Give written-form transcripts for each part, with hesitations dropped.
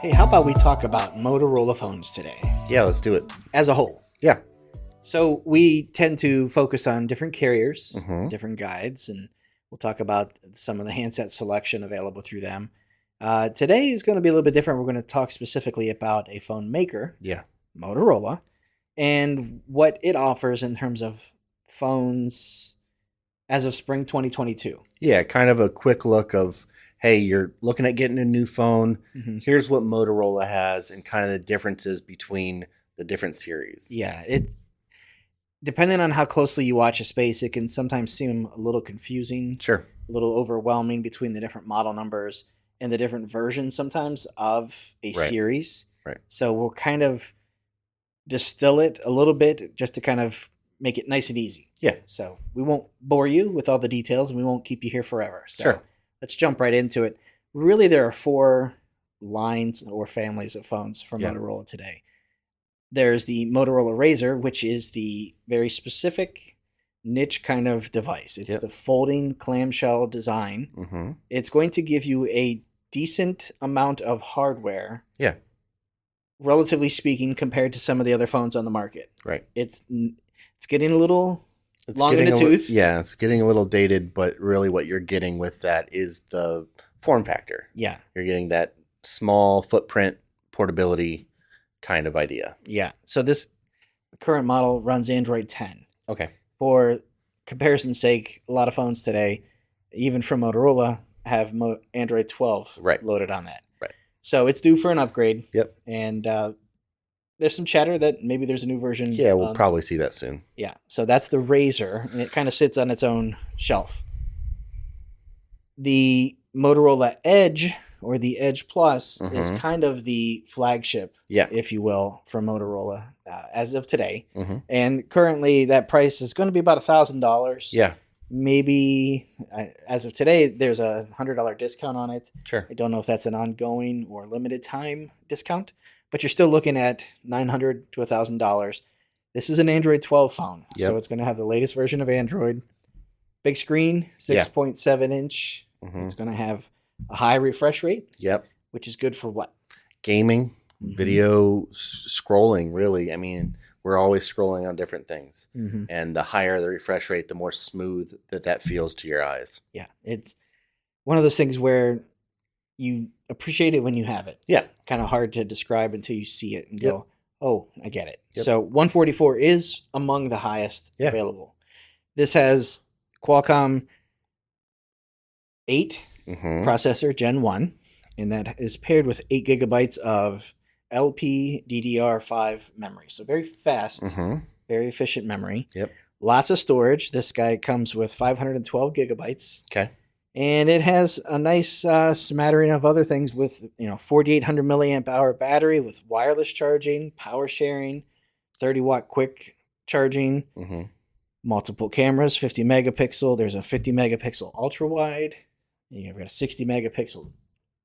Hey, how about we talk about Motorola phones today Yeah, let's do it. as a whole? Yeah. So we tend to focus on different carriers, hmm different guides, and we'll talk about some of the handset selection available through them. Today is going to be a little bit different. We're going to talk specifically about a phone maker, Yeah. Motorola, and what it offers in terms of phones as of spring 2022. Yeah, kind of a quick look of, hey, you're looking at getting a new phone. Here's what Motorola has and kind of the differences between the different series. Yeah, it depending on how closely you watch a space, it can sometimes seem a little confusing, Sure. a little overwhelming between the different model numbers and the different versions sometimes of a Right. series. Right. So we'll kind of distill it a little bit just to kind of make it nice and easy. Yeah. So we won't bore you with all the details and we won't keep you here forever. So Sure. let's jump right into it. Really, there are four lines or families of phones from Yeah. Motorola today. There's the Motorola Razr, which is the very specific niche kind of device. It's Yep. the folding clamshell design. hmm It's going to give you a decent amount of hardware, Yeah. relatively speaking, compared to some of the other phones on the market. Right. It's getting a little It's long in getting the a li- tooth. Yeah, it's getting a little dated, but really what you're getting with that is the form factor. Yeah, You're getting that small footprint portability kind of idea. yeah. So this current model runs Android 10. Okay. For comparison's sake, a lot of phones today, even from Motorola, have Android 12 Right. loaded on that. Right. So it's due for an upgrade. Yep. And there's some chatter that maybe there's a new version. Yeah, we'll probably see that soon. Yeah. So that's the Razr, and it kind of sits on its own shelf. The Motorola Edge, or the Edge Plus, is Mhm. kind of the flagship, Yeah. if you will, from Motorola as of today. hmm And currently, that price is going to be about $1,000. Yeah. Maybe as of today, there's a $100 discount on it. Sure. I don't know if that's an ongoing or limited time discount, but you're still looking at $900 to $1,000. This is an Android 12 phone, Yep. so it's going to have the latest version of Android. Big screen, 6.7 inch. hmm It's going to have a high refresh rate, Yep. which is good for what? Gaming, Mhm. video, scrolling, really. I mean, we're always scrolling on different things. Mm-hmm. And the higher the refresh rate, the more smooth that feels to your eyes. Yeah, it's one of those things where you appreciate it when you have it. Yeah. Kind of hard to describe until you see it and Yep. go, oh, I get it. Yep. So 144 is among the highest Yeah. available. This has Qualcomm 8 hmm processor, Gen 1, and that is paired with 8 gigabytes of LPDDR5 memory. So very fast, hmm very efficient memory. Yep. Lots of storage. This guy comes with 512 gigabytes. Okay. And it has a nice smattering of other things with 4,800 milliamp hour battery with wireless charging, power sharing, 30-watt quick charging, hmm multiple cameras, 50 megapixel. There's a 50 megapixel ultra wide. You've got a 60 megapixel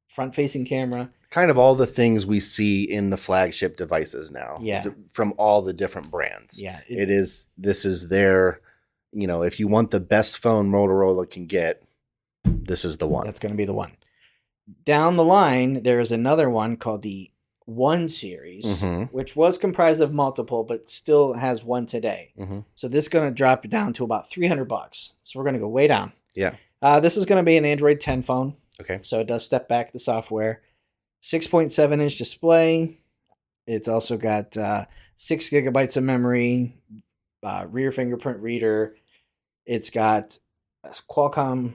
front facing camera. Kind of all the things we see in the flagship devices now. Yeah. From all the different brands. Yeah, This is their, if you want the best phone Motorola can get, this is the one. that's going to be the one. Down the line, there is another one called the 1 series, Mhm. which was comprised of multiple, but still has one today. hmm So this is going to drop it down to about $300. So we're going to go way down. Yeah. This is going to be an Android 10 phone. Okay. So it does step back the software. 6.7 inch display. It's also got 6 gigabytes of memory, rear fingerprint reader. It's got a Qualcomm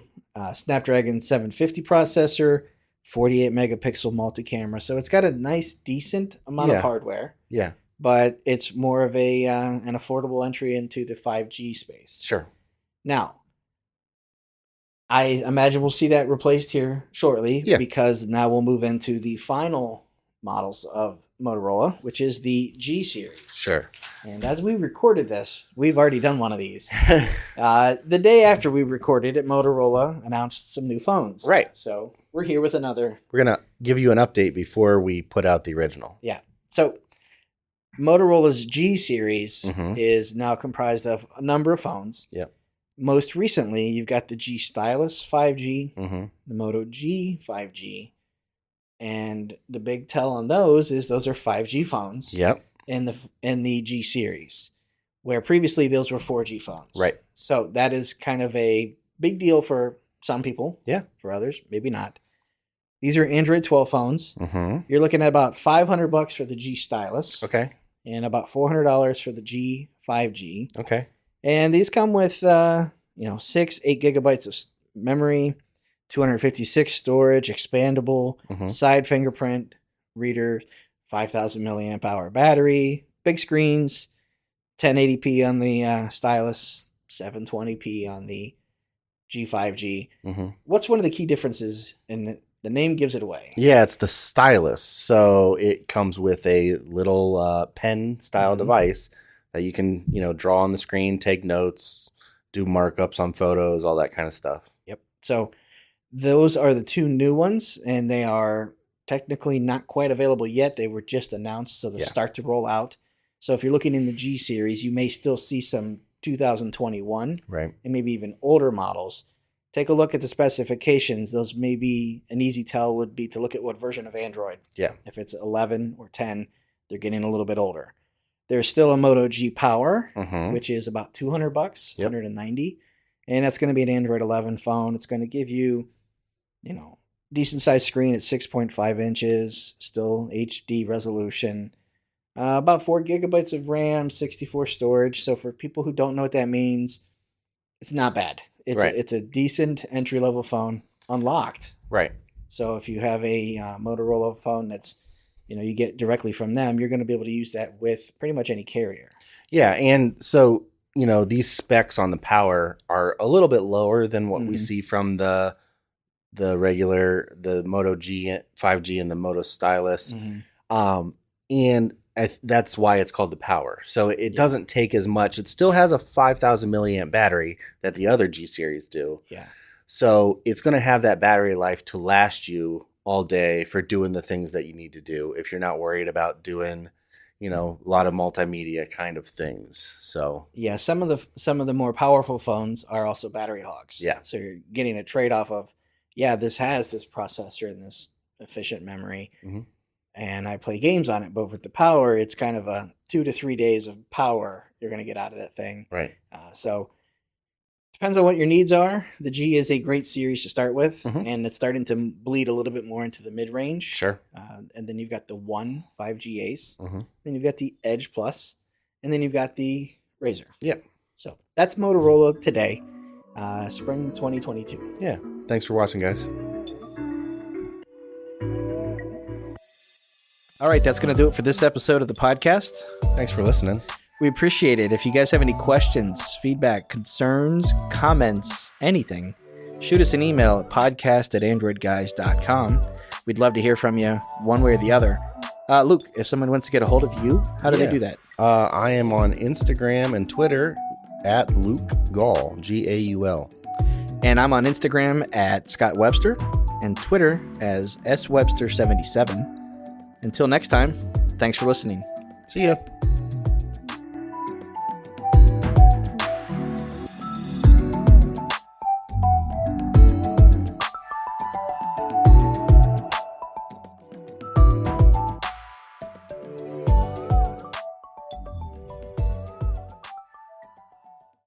Snapdragon 750 processor, 48 megapixel multi-camera. So it's got a nice, decent amount Yeah. of hardware, Yeah. but it's more of an affordable entry into the 5G space. Sure. Now, I imagine we'll see that replaced here shortly, Yeah. because now we'll move into the final models of Motorola, which is the G series. Sure. And as we recorded this, we've already done one of these. The day after we recorded it, Motorola announced some new phones. Right. So we're here with another. We're going to give you an update before we put out the original. Yeah. So Motorola's G series Mhm. is now comprised of a number of phones. Yep. Most recently, you've got the G Stylus 5G, hmm the Moto G 5G, And the big tell on those is those are 5G phones. Yep. In the G series, where previously those were 4G phones. Right. So that is kind of a big deal for some people. Yeah. For others, maybe not. These are Android 12 phones. Mm-hmm. You're looking at about $500 for the G Stylus. Okay. And about $400 for the G 5G. Okay. And these come with 6, 8 gigabytes of memory, 256 storage, expandable, side fingerprint reader, 5,000 milliamp hour battery, big screens, 1080p on the Stylus, 720p on the G5G. What's one of the key differences? And the name gives it away. Yeah, it's the Stylus. So it comes with a little pen style device that you can, draw on the screen, take notes, do markups on photos, all that kind of stuff. Yep. So those are the two new ones, and they are technically not quite available yet. They were just announced, so they'll start to roll out. So if you're looking in the G series, you may still see some 2021, right, and maybe even older models. Take a look at the specifications. Those may be an easy tell would be to look at what version of Android. Yeah. If it's 11 or 10, they're getting a little bit older. There's still a Moto G Power, which is about $200, $190, and that's going to be an Android 11 phone. It's going to give you, decent sized screen at 6.5 inches, still HD resolution, about 4 gigabytes of RAM, 64 storage. So for people who don't know what that means, it's not bad. It's a decent entry level phone, unlocked. Right. So if you have a Motorola phone that's, you get directly from them, you're going to be able to use that with pretty much any carrier. Yeah, and so these specs on the Power are a little bit lower than what we see from the Moto G 5G and the Moto Stylus. And that's why it's called the Power. So it doesn't take as much. It still has a 5,000 milliamp battery that the other G series do. Yeah. So it's going to have that battery life to last you all day for doing the things that you need to do if you're not worried about doing, a lot of multimedia kind of things. So yeah, some of the more powerful phones are also battery hogs. Yeah. So you're getting a trade-off of, this has this processor and this efficient memory, and I play games on it. But with the Power, it's kind of a 2 to 3 days of power you're going to get out of that thing. Right. So depends on what your needs are. The G is a great series to start with, and it's starting to bleed a little bit more into the mid-range. Sure. And then you've got the 5G Ace. Then you've got the Edge Plus, and then you've got the Razr. Yep. So that's Motorola today, spring 2022. Yeah. Thanks for watching, guys. All right, that's going to do it for this episode of the podcast. Thanks for listening. We appreciate it. If you guys have any questions, feedback, concerns, comments, anything, shoot us an email at podcast@AndroidGuys.com. We'd love to hear from you one way or the other. Luke, if someone wants to get a hold of you, how do they do that? I am on Instagram and Twitter at Luke Gaul, Gaul. And I'm on Instagram at Scott Webster and Twitter as SWebster77. Until next time, thanks for listening. See ya.